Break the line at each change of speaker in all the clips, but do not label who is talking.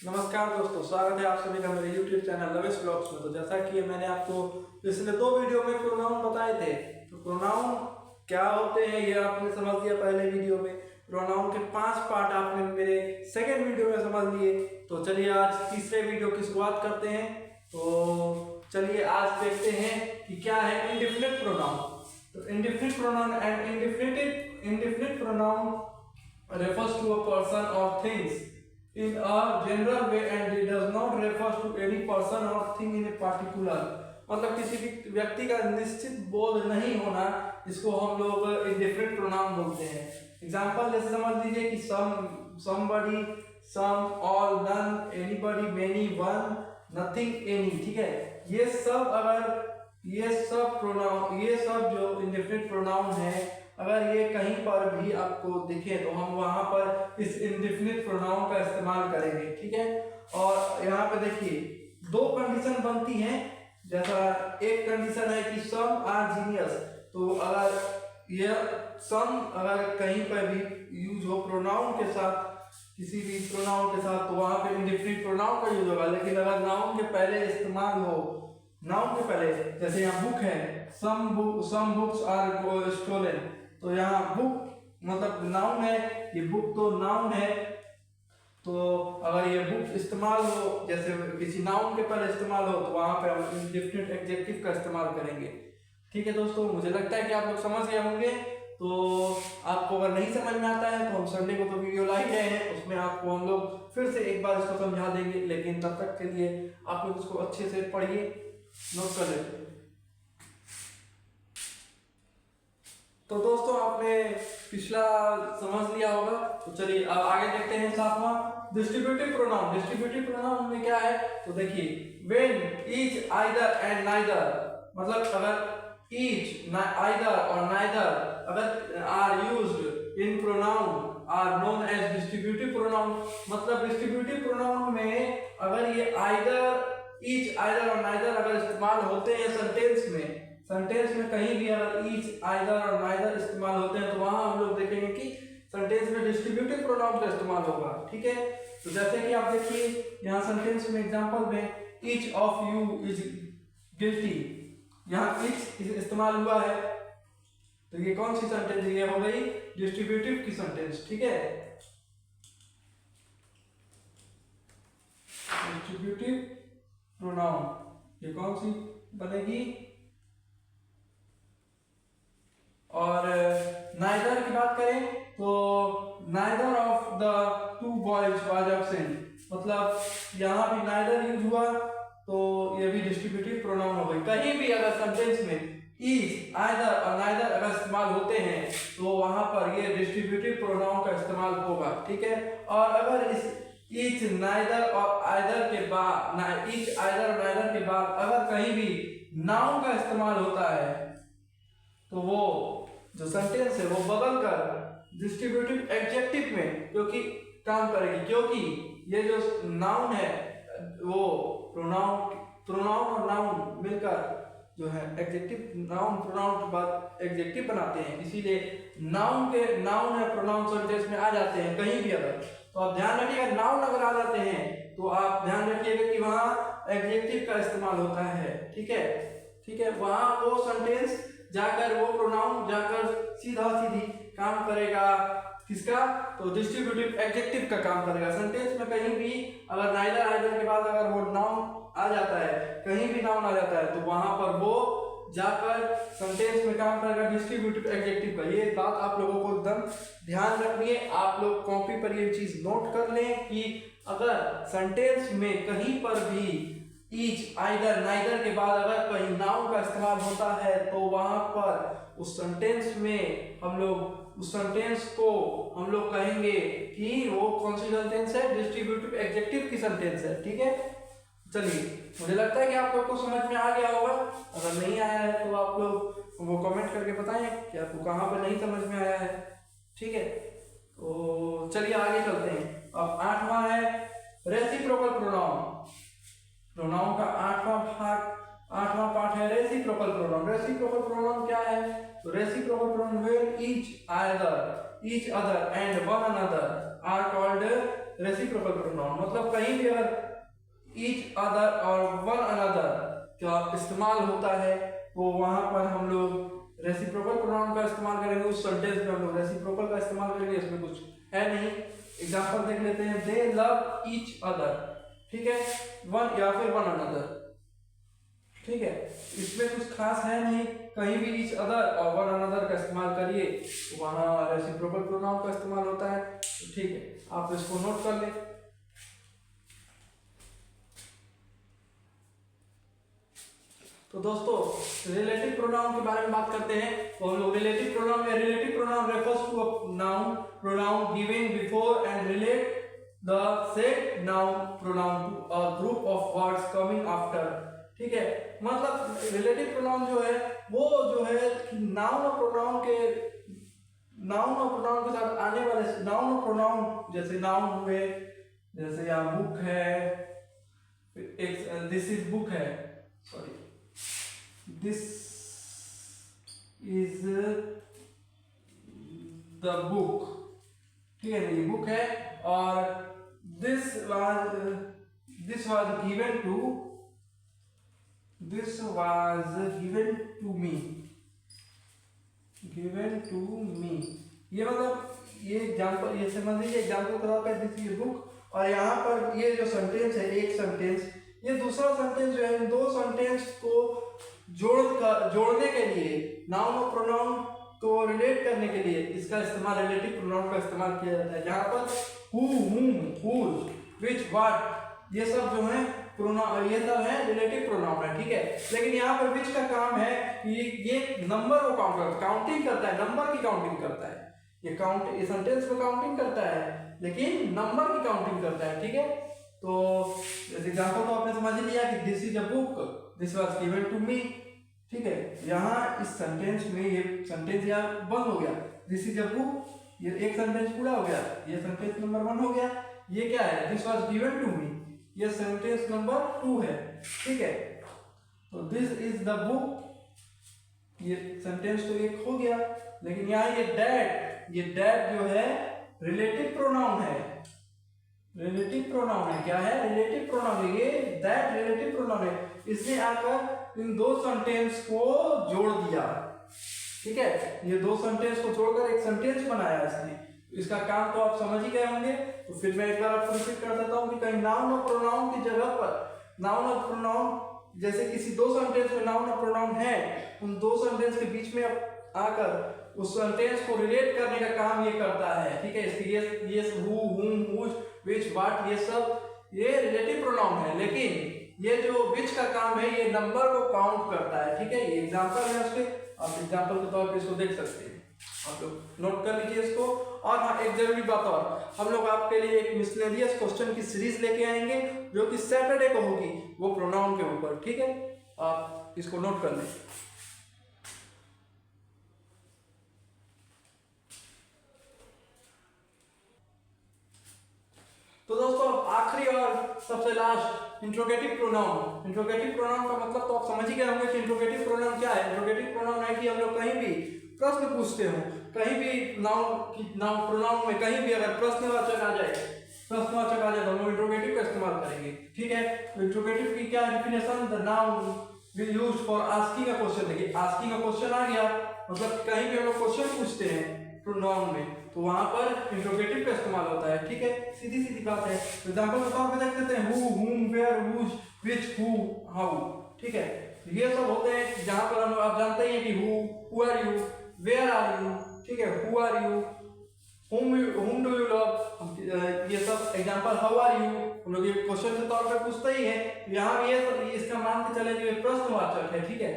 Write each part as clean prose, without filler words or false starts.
नमस्कार दोस्तों, स्वागत है आप सभी का मेरे YouTube चैनल लवेश ब्लॉग्स में। तो जैसा कि मैंने आपको पिछले 2 वीडियो में प्रोनाउन बताए थे, तो प्रोनाउन क्या होते हैं ये आपने समझ लिया पहले वीडियो में। प्रोनाउन के 5 पार्ट आपने मेरे सेकेंड वीडियो में समझ लिए। तो चलिए आज तीसरे वीडियो की शुरुआत करते हैं। तो चलिए आज देखते हैं कि क्या है इंडेफिनिट प्रोनाउन। तो indefinite pronoun and indefinite pronoun refers to a person or things in a general way and it does not refer to any person or thing in a particular। मतलब किसी भी व्यक्ति का निश्चित बोध नहीं होना, इसको हम लोग इंडेफिनिट प्रोनाउन बोलते हैं। एग्जांपल जैसे समझ लीजिए कि somebody, some, all, none, anybody, many, one, nothing, any। ठीक है, ये सब जो इंडेफिनिट प्रोनाउन है, अगर ये कहीं पर भी आपको दिखे तो हम वहां पर इस इंडेफिनिट प्रोनाउन का इस्तेमाल करेंगे। ठीक है, और यहाँ पे देखिए 2 कंडीशन बनती हैं। जैसा एक कंडीशन है कि सम आर जीनियस, तो अगर यह सम अगर कहीं पर भी यूज हो प्रोनाउन के साथ, किसी भी प्रोनाउन के साथ, तो वहां पे इंडेफिनिट प्रोनाउन का यूज होगा। लेकिन अगर नाउन के पहले इस्तेमाल हो, नाउन के पहले, जैसे यहाँ बुक है, सम बुक्स आर स्टोलन, तो यहाँ बुक मतलब नाउन है, ये बुक तो नाउन है। तो अगर ये बुक इस्तेमाल हो, जैसे किसी नाउन के पहले इस्तेमाल हो, तो वहां पे हम इंडेफिनिट एडजेक्टिव का इस्तेमाल करेंगे। ठीक है दोस्तों, मुझे लगता है कि आप लोग समझ गए होंगे। तो आपको अगर नहीं समझ में आता है तो हम संडे को तो वीडियो ला ही रहे हैं, उसमें आपको हम लोग फिर से एक बार इसको समझा देंगे। लेकिन तब तक के लिए आप लोग इसको अच्छे से पढ़िए, नोट कर लेते। तो दोस्तों आपने पिछला समझ लिया होगा, तो चलिए अब आगे देखते हैं 7वां डिस्ट्रीब्यूटिव प्रोनाउन। डिस्ट्रीब्यूटिव प्रोनाउन में क्या है, तो देखिए when, each, either and neither, मतलब अगर ईच, आइदर और नाइदर अगर are used in pronoun are known as distributive pronoun. मतलब डिस्ट्रीब्यूटिव प्रोनाउन में अगर ये आइदर, ईच, आइदर और नाइदर अगर इस्तेमाल होते हैं सेंटेंस में कहीं भी अगर ईच, आइदर और नाइदर इस्तेमाल होते हैं, तो वहां हम लोग देखेंगे कि सेंटेंस में डिस्ट्रीब्यूटिव प्रोनाउन का इस्तेमाल होगा। ठीक है, तो जैसे कि आप देखिए यहाँ सेंटेंस में एग्जांपल में each of you is guilty, यहाँ ईच इस्तेमाल हुआ है, तो ये कौन सी सेंटेंस है, ये हो गई डिस्ट्रीब्यूटिव की सेंटेंस। ठीक है, डिस्ट्रीब्यूटिव प्रोनाउन ये कौन सी बनेगी। और नाइदर की बात करें तो neither of the 2 boys was absent, मतलब यहाँ भी नाइदर यूज हुआ, तो ये भी डिस्ट्रीब्यूटिव प्रोनाउन हो गई। कहीं भी अगर सेंटेंस में ईज, आइदर और नाइदर अगर इस्तेमाल होते हैं, तो वहां पर ये डिस्ट्रीब्यूटिव प्रोनाउन का इस्तेमाल होगा। ठीक है, और अगर इस ईच, नाइदर और आइदर के बाद, ईच, आइदर और नाइदर के बाद अगर कहीं भी नाउन का इस्तेमाल होता है, तो वो जो सेंटेंस है वो बदल कर डिस्ट्रीब्यूटिव एडजेक्टिव में क्योंकि काम करेगी, क्योंकि ये जो नाउन है वो प्रोनाउन और नाउन मिलकर जो है एडजेक्टिव, नाउन प्रोनाउन के बाद एडजेक्टिव बनाते हैं। इसीलिए नाउन है प्रोनाउन सेंटेंस में आ जाते हैं कहीं भी अगर, तो आप ध्यान रखिएगा नाउन अगर आ जाते हैं तो आप ध्यान रखिएगा कि वहां एडजेक्टिव का इस्तेमाल होता है। ठीक है, वहां वो सेंटेंस जाकर, वो प्रोनाउन जाकर सीधी काम करेगा किसका, तो डिस्ट्रीब्यूटिव एडजेक्टिव का काम करेगा। सेंटेंस में कहीं भी अगर नाइदर, आइदर के बाद अगर वो नाउन आ जाता है, कहीं भी नाउन आ जाता है, तो वहां पर वो जाकर सेंटेंस में काम करेगा डिस्ट्रीब्यूटिव एडजेक्टिव का। ये बात आप लोगों को एकदम ध्यान रखनी है, आप लोग कॉपी पर ये चीज नोट कर लें कि अगर सेंटेंस में कहीं पर भी ईच, आइदर, नाइदर के बाद अगर कहीं नाउन का इस्तेमाल होता है, तो वहां पर उस सेंटेंस में हम लोग उस सेंटेंस को हम लोग कहेंगे कि वो कौन सी सेंटेंस है, डिस्ट्रीब्यूटिव एडजेक्टिव की सेंटेंस है। ठीक है, चलिए मुझे लगता है कि आप लोग को समझ में आ गया होगा। अगर नहीं आया है तो आप लोग वो कमेंट करके बताएं कि आपको कहाँ पर नहीं समझ में आया है। ठीक है, तो चलिए आगे चलते हैं। अब 8वां है रेसिप्रोकल प्रोनाउन। प्रोनाउन का 8वां पार्ट है रेसिप्रोकल प्रोनाउन। रेसिप्रोकल प्रोनाउन क्या है, तो reciprocal pronoun when each other and one another are called reciprocal pronoun, मतलब कहीं भी अगर ईच अदर और वन अनदर का इस्तेमाल होता है तो वहां पर हम लोग रेसिप्रोकल प्रोनाउन का इस्तेमाल करेंगे। उस सेंटेंस में हम लोग रेसिप्रोकल का इस्तेमाल करेंगे, इसमें कुछ है नहीं। एग्जांपल देख लेते हैं, दे लव ईच अदर, ठीक है, वन या फिर वन अनदर, ठीक है, इसमें कुछ खास है नहीं, कहीं भी ईच अदर और वन अनदर का इस्तेमाल करिए तो वहां रेसिप्रोकल प्रोनाउन का इस्तेमाल होता है, तो ठीक है, आप इसको नोट कर लें। तो दोस्तों रिलेटिव प्रोनाउन के बारे में बात करते हैं। तो हम लोग relative pronoun refers to a noun pronoun given before and relate the said noun pronoun to a group of words coming after, ठीक है, मतलब रिलेटिव प्रोनाउन जो है वो जो है नाउन और प्रोनाउन के साथ आने वाले नाउन और प्रोनाउन, जैसे नाउन हुए, जैसे यहाँ बुक है, एक दिस इज बुक है, sorry this is the book, ठीक है, ये बुक है, और this was given to me, ये मतलब ये एग्जांपल, ये समझ लीजिए एग्जांपल के तौर पर दिस इज बुक, और यहाँ पर ये जो सेंटेंस है, एक सेंटेंस, ये दूसरा सेंटेंस जो है, इन दो सेंटेंस को जोड़ने के लिए, नाउन और प्रोनाउन को रिलेट करने के लिए इसका इस्तेमाल, रिलेटिव प्रोनाउन का इस्तेमाल किया जाता है। जहाँ पर हु, हुम, हुज, व्हिच, व्हाट, ये सब जो है प्रोनाउन, ये सब है रिलेटिव प्रोनाउन है, ठीक है। लेकिन यहाँ पर व्हिच का काम है कि ये नंबर को काउंटिंग करता है, नंबर की काउंटिंग करता है, ये सेंटेंस में काउंटिंग करता है, लेकिन नंबर की काउंटिंग करता है, ठीक है। तो एग्जांपल तो आपने समझ लिया कि this is a book, this was given to me, ठीक है। यहाँ इस सेंटेंस में ये सेंटेंस यहाँ बंद हो गया, दिस इज अ बुक, ये एक सेंटेंस पूरा हो गया, ये सेंटेंस नंबर 1 हो गया। ये क्या है, this was given to me, ये सेंटेंस नंबर 2 है, ठीक है। तो दिस इज द बुक, ये सेंटेंस तो एक हो गया, लेकिन यहाँ ये डैड जो है रिलेटिव प्रोनाउन है, रिलेटिव प्रोनाउन है, क्या है, रिलेटिव प्रोनाउन है, ये दैट रिलेटिव प्रोनाउन है, इसने आकर इन दो सेंटेंस को जोड़ दिया, ठीक है, ये दो सेंटेंस को जोड़कर एक सेंटेंस बनाया इसने। इसका काम तो आप समझ ही गए होंगे, तो फिर मैं एक बार आपको रिपीट कर देता हूँ कि कहीं नाउन और प्रोनाउन की जगह पर नाउन और प्रोनाउन, जैसे किसी दो सेंटेंस में नाउन और प्रोनाउन है, उन दो सेंटेंस के बीच में आकर उस सेंटेंस को रिलेट करने का काम ये करता है, ठीक है। इसलिए ये हु, हुम, हुज, व्हिच, व्हाट, ये सब ये रिलेटिव प्रोनाउन है, लेकिन ये जो व्हिच का काम है ये नंबर को काउंट करता है, ठीक है। ये एग्जांपल है उसके, आप एग्जांपल के तौर पे इसको देख सकते हैं, आप लोग नोट कर लीजिए इसको। और हाँ, एक जरूरी बात और, हम लोग आपके लिए एक मिसलेनियस क्वेश्चन की सीरीज लेके आएंगे जो कि सैटरडे को होगी, वो प्रोनाउन के ऊपर, ठीक है, आप इसको नोट कर लें। तो दोस्तों आखिरी और सबसे last interrogative pronoun. Interrogative pronoun का मतलब तो आप समझ ही गए होंगे कि इंट्रोगेटिव प्रोनाउन क्या है। इंट्रोगेटिव प्रोनाउन है कि हम लोग कहीं भी प्रश्न पूछते हो, कहीं भी नाउन प्रोनाउन में कहीं भी अगर प्रश्नवाचक आ जाए तो हम लोग इंट्रोगेटिव का इस्तेमाल करेंगे, ठीक है। तो इंट्रोगेटिव की क्या definition, the noun we used for asking a question. देखिए आस्किंग अ क्वेश्चन आ गया, मतलब कहीं भी हम लोग क्वेश्चन पूछते हैं प्रोनाउन में, तो वहां पर इंट्रोगेटिव का इस्तेमाल होता है, ठीक है, सीधी सीधी बात है। एग्जांपल के तौर पे देख लेते हैं, who, whom, where, which, which, who, how, ठीक है। ये सब होते हैं जहां पर हम आप जानते ही हैं कि who are you, where are you, ठीक है, who are you, whom do you love, ये सब एग्जांपल, हाउ आर यू, हम लोग ये क्वेश्चन के तौर पे पूछते ही है। यहाँ ये सब इसका मान के चले जो प्रश्नवाचक है, ठीक है,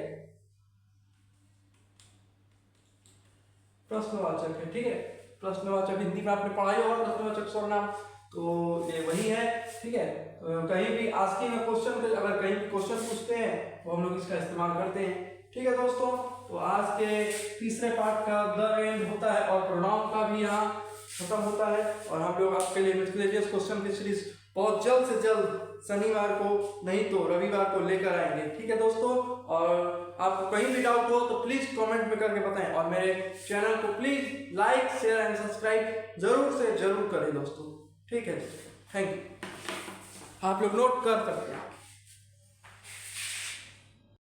प्रश्नवाचक है, ठीक है। प्रश्नवाचक हिंदी में आपने पढ़ा ही होगा, प्रश्नवाचक सर्वनाम, तो ये वही है, ठीक है। कहीं भी आस्किंग अ क्वेश्चन, अगर कहीं भी क्वेश्चन पूछते हैं तो हम लोग इसका इस्तेमाल करते हैं, ठीक है दोस्तों। तो आज के तीसरे पार्ट का द एंड होता है और प्रोनाउन का भी यहाँ खत्म होता है, और हम लोग आपके लिए मिसलेनियस क्वेश्चन की सीरीज बहुत जल्द से जल्द शनिवार को नहीं तो रविवार को लेकर आएंगे, ठीक है दोस्तों। और आपको कहीं भी डाउट हो तो प्लीज कमेंट में करके बताएं, और मेरे चैनल को please like, share and subscribe जरूर से जरूर करें दोस्तों, ठीक है दोस्तों। Thank you. आप लोग नोट कर सकते हैं।